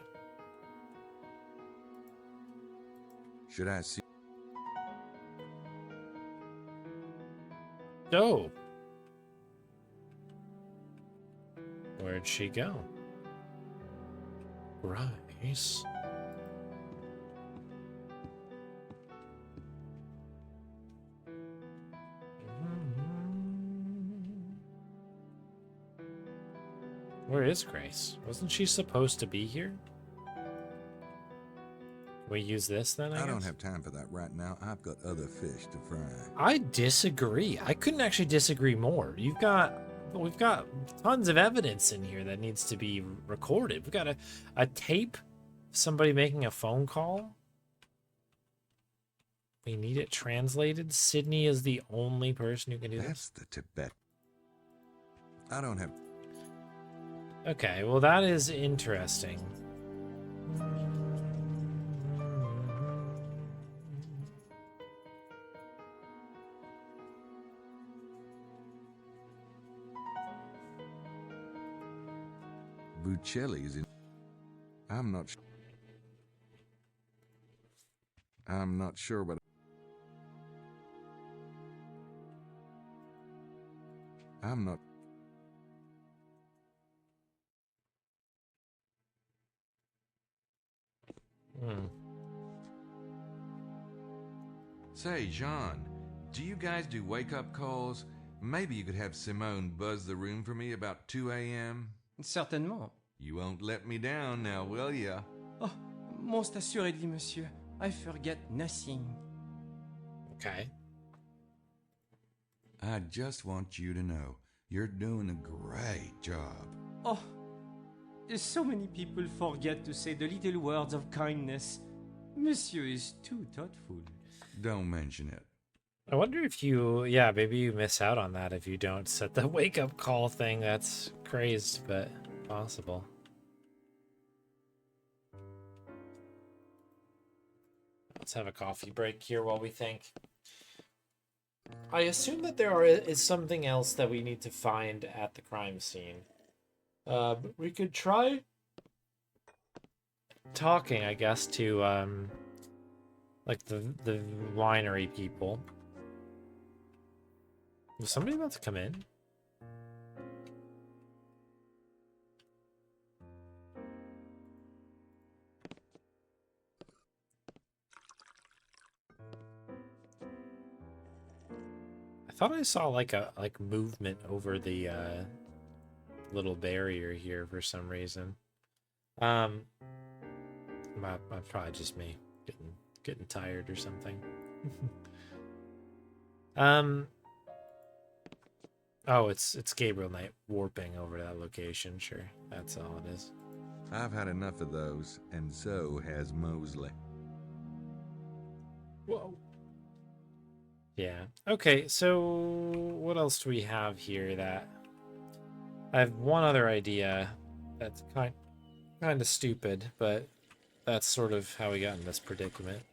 Should I see... Oh. Where'd she go? Grace. Where is Grace? Wasn't she supposed to be here? Can we use this then? I don't guess? have time for that right now. I've got other fish to fry. I disagree. I couldn't actually disagree more. We've got tons of evidence in here that needs to be recorded. We've got a tape, somebody making a phone call. We need it translated. Sydney is the only person who can do That's this. the Tibet. I don't have... Okay, well that is interesting. Bucelli's in... I'm not sure, but... I'm not... Hmm. Say, Jean, do you guys do wake-up calls? Maybe you could have Simone buzz the room for me about 2 a.m.? Certainement. You won't let me down now, will ya? Oh, most assuredly, monsieur. I forget nothing. Okay. I just want you to know, you're doing a great job. Oh, so many people forget to say the little words of kindness. Monsieur is too thoughtful. Don't mention it. I wonder if you, yeah, maybe you miss out on that if you don't set the wake up call thing. That's crazed, but possible. Let's have a coffee break here while we think. I assume that there is something else that we need to find at the crime scene. We could try talking, I guess, to like the winery people. Was somebody about to come in? I thought I saw like a movement over the little barrier here for some reason. Might probably just me getting tired or something. Oh, it's Gabriel Knight warping over to that location. Sure, that's all it is. I've had enough of those, and so has Mosley. Whoa. Yeah. Okay, so what else do we have here that... I have one other idea that's kind of stupid, but that's sort of how we got in this predicament.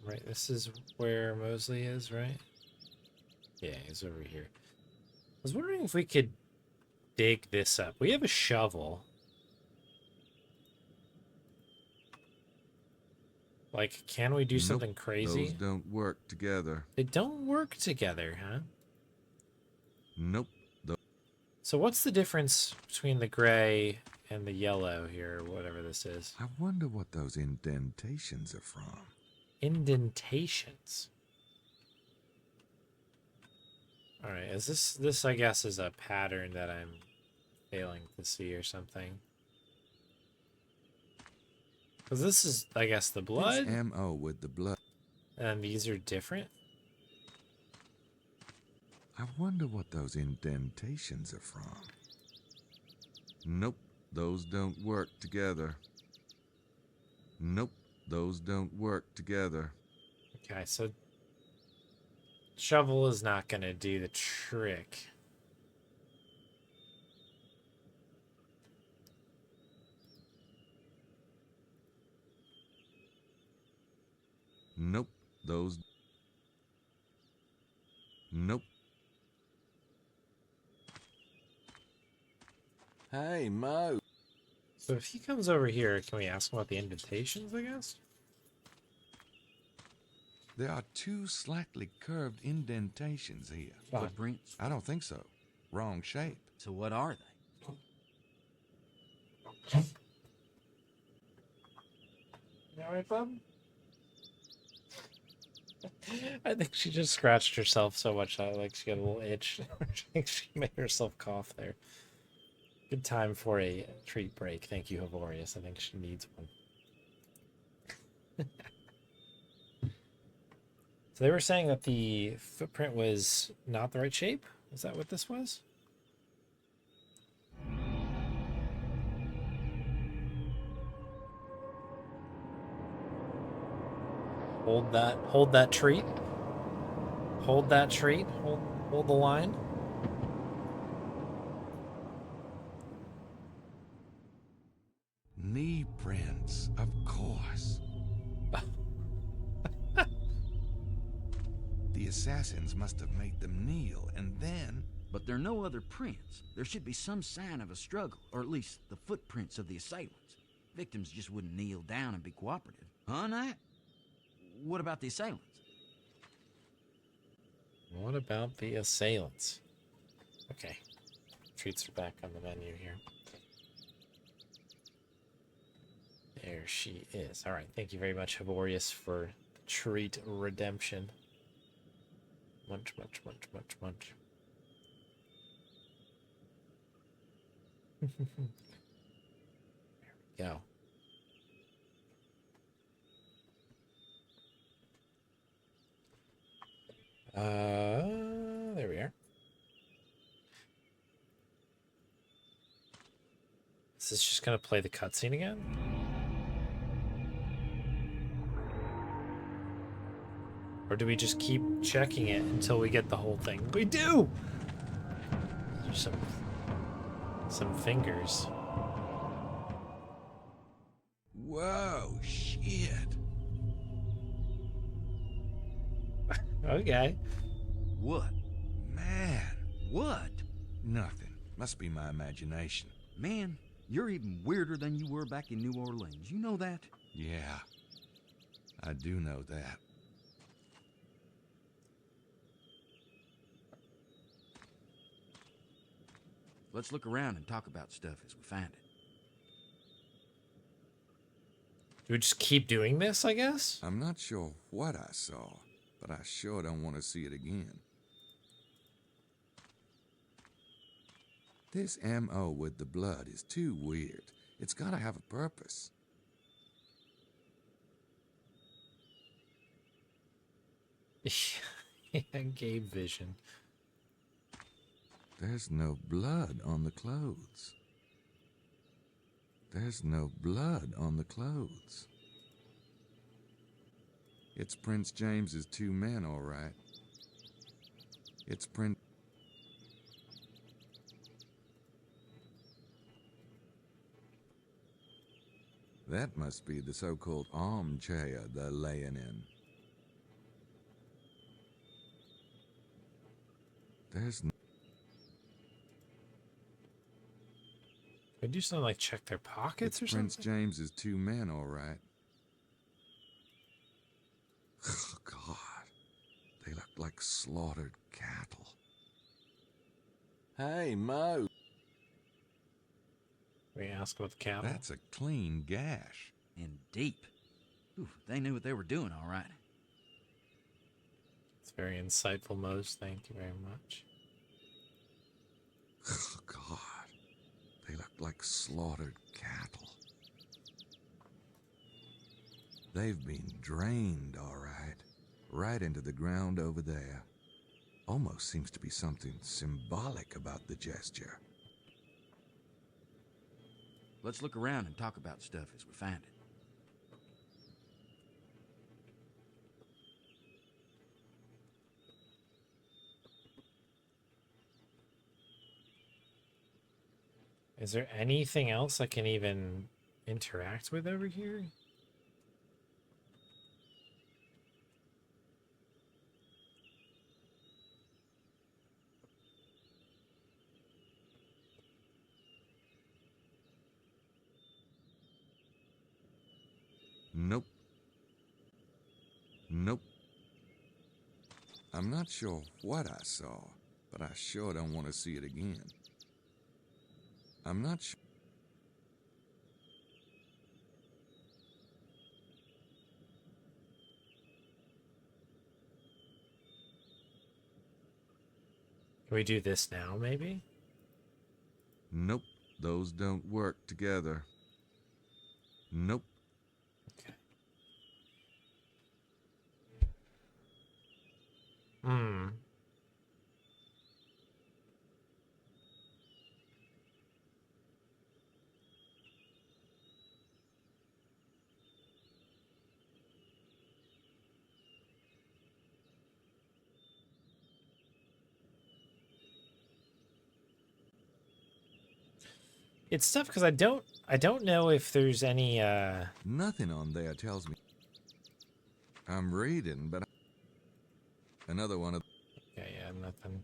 Right, this is where Mosley is, right? Yeah, he's over here. I was wondering if we could dig this up. We have a shovel. Like, can we do something crazy? Those don't work together. They don't work together, huh? Nope. So what's the difference between the gray and the yellow here, or whatever this is? I wonder what those indentations are from. Indentations. All right, is this I guess is a pattern that I'm failing to see or something? Because this is, I guess, the blood. It's MO with the blood. And these are different. I wonder what those indentations are from. Nope, those don't work together. Nope, those don't work together. Okay, so shovel is not going to do the trick. Nope, those... Nope. Hey, Mo. So if he comes over here, can we ask him about the indentations, I guess? There are two slightly curved indentations here. Footprints? I don't think so. Wrong shape. So what are they? You all right, bub? I think she just scratched herself so much like she got a little itch. I think she made herself cough there. Good time for a treat break. Thank you, Havorius. I think she needs one. So they were saying that the footprint was not the right shape? Is that what this was? Hold that treat. Hold that treat. Hold the line. Knee prints, of course. The assassins must have made them kneel and then but there are no other prints. There should be some sign of a struggle, or at least the footprints of the assailants. Victims just wouldn't kneel down and be cooperative. Huh, Knight? What about the assailants? What about the assailants? Okay. Treats are back on the menu here. There she is. All right. Thank you very much, Haborius, for the treat redemption. Munch, munch, munch, munch, munch. There we go. There we are. Is this just gonna play the cutscene again? Or do we just keep checking it until we get the whole thing? We do! There's some fingers. Whoa, shit. Okay. What? Man, What? nothing. Must be my imagination. Man, you're even weirder than you were back in New Orleans. You know that? Yeah, I do know that. Let's look around and talk about stuff as we find it. Do we just keep doing this, I guess? I'm not sure what I saw, but I sure don't want to see it again. This MO with the blood is too weird. It's gotta have a purpose. Yeah, Gabe vision. There's no blood on the clothes. There's no blood on the clothes. It's Prince James's two men, all right. It's Prince... That must be the so-called armchair they're laying in. There's no... They do something like check their pockets or Prince something? James's two men, all right. Oh, God. They look like slaughtered cattle. Hey, Mo. We ask about the cattle. That's a clean gash. And deep. Ooh, they knew what they were doing, all right. It's very insightful, Mose. Thank you very much. Oh, God. They look like slaughtered cattle. They've been drained, all right. Right into the ground over there. Almost seems to be something symbolic about the gesture. Let's look around and talk about stuff as we find it. Is there anything else I can even interact with over here? Nope. Nope. I'm not sure what I saw, but I sure don't want to see it again. I'm not sure. Can we do this now, maybe? Nope. Those don't work together. Nope. Okay. Hmm. It's tough because I don't know if there's any Nothing on there tells me. I'm reading, but another one of... yeah, nothing.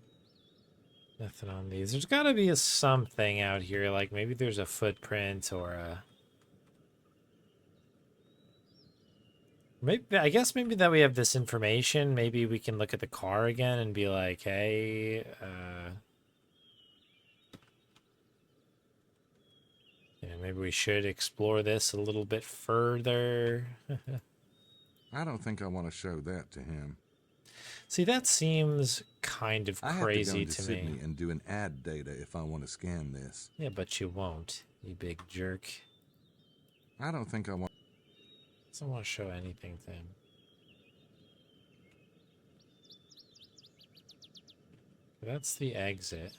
Nothing on these. There's got to be something out here. Like maybe there's a footprint or a. Maybe I guess maybe that we have this information. Maybe we can look at the car again and be like, hey, yeah, maybe we should explore this a little bit further. I don't think I want to show that to him. See, that seems kind of I crazy have to go into me. Sydney and do an ad data if I want to scan this. Yeah, but you won't, you big jerk. I don't think I want. Doesn't want to show anything to him. That's the exit.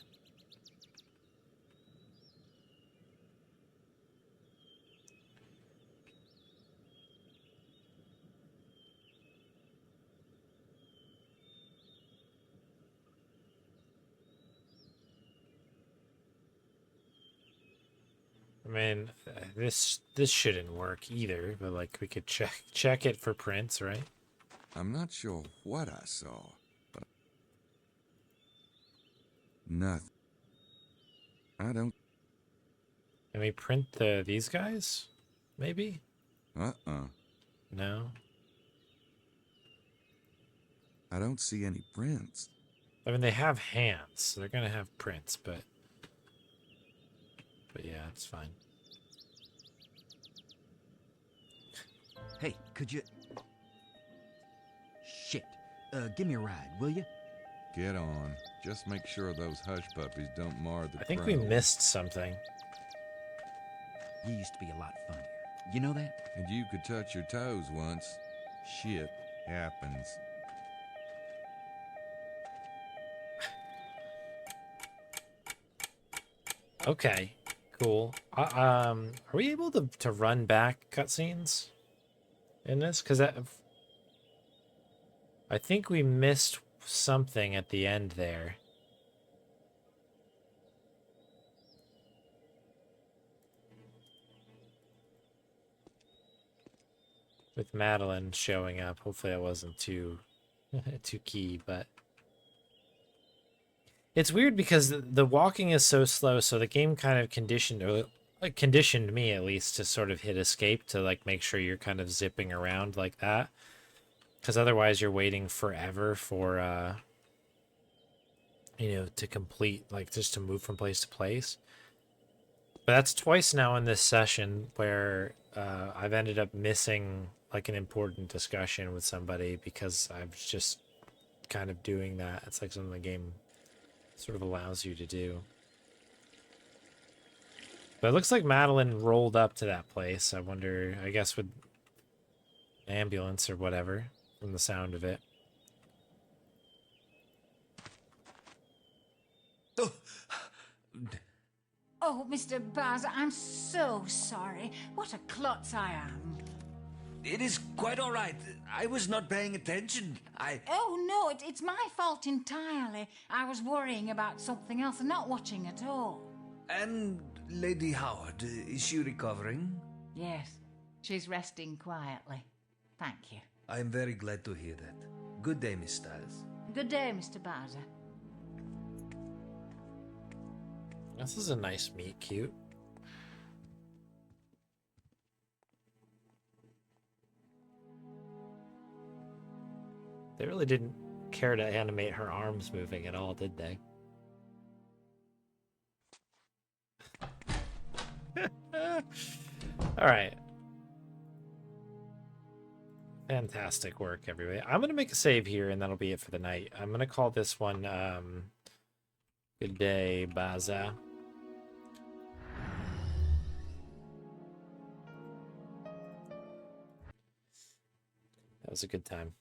I mean, this shouldn't work either, but like we could check it for prints, right? I'm not sure what I saw, but nothing. I don't. Can we print these guys? Maybe? No? I don't see any prints. I mean, they have hands, so they're gonna have prints, but yeah, it's fine. Hey, could you... Shit. Give me a ride, will you? Get on. Just make sure those hush puppies don't mar the I think we crown. missed something. You used to be a lot funnier. You know that? And you could touch your toes once. Shit happens. Okay, cool. Are we able to run back cutscenes in this? Because I think we missed something at the end there. With Madeline showing up. Hopefully that wasn't too key, but it's weird because the walking is so slow, so the game kind of conditioned me at least to sort of hit escape to like make sure you're kind of zipping around like that. Because otherwise you're waiting forever for to complete, like just to move from place to place. But that's twice now in this session where I've ended up missing like an important discussion with somebody because I was just kind of doing that. It's like something the game sort of allows you to do. But it looks like Madeline rolled up to that place. I wonder, I guess with ambulance or whatever, from the sound of it. Oh, Mr. Bowser, I'm so sorry. What a klutz I am. It is quite all right. I was not paying attention. Oh, no, it's my fault entirely. I was worrying about something else and not watching at all. And Lady Howard, is she recovering? Yes, she's resting quietly. Thank you. I am very glad to hear that. Good day, Miss Stiles. Good day, Mr. Bowser. This is a nice meet cute. They really didn't care to animate her arms moving at all, did they? All right. Fantastic work, everybody. I'm going to make a save here, and that'll be it for the night. I'm going to call this one, Good Day, Baza. That was a good time.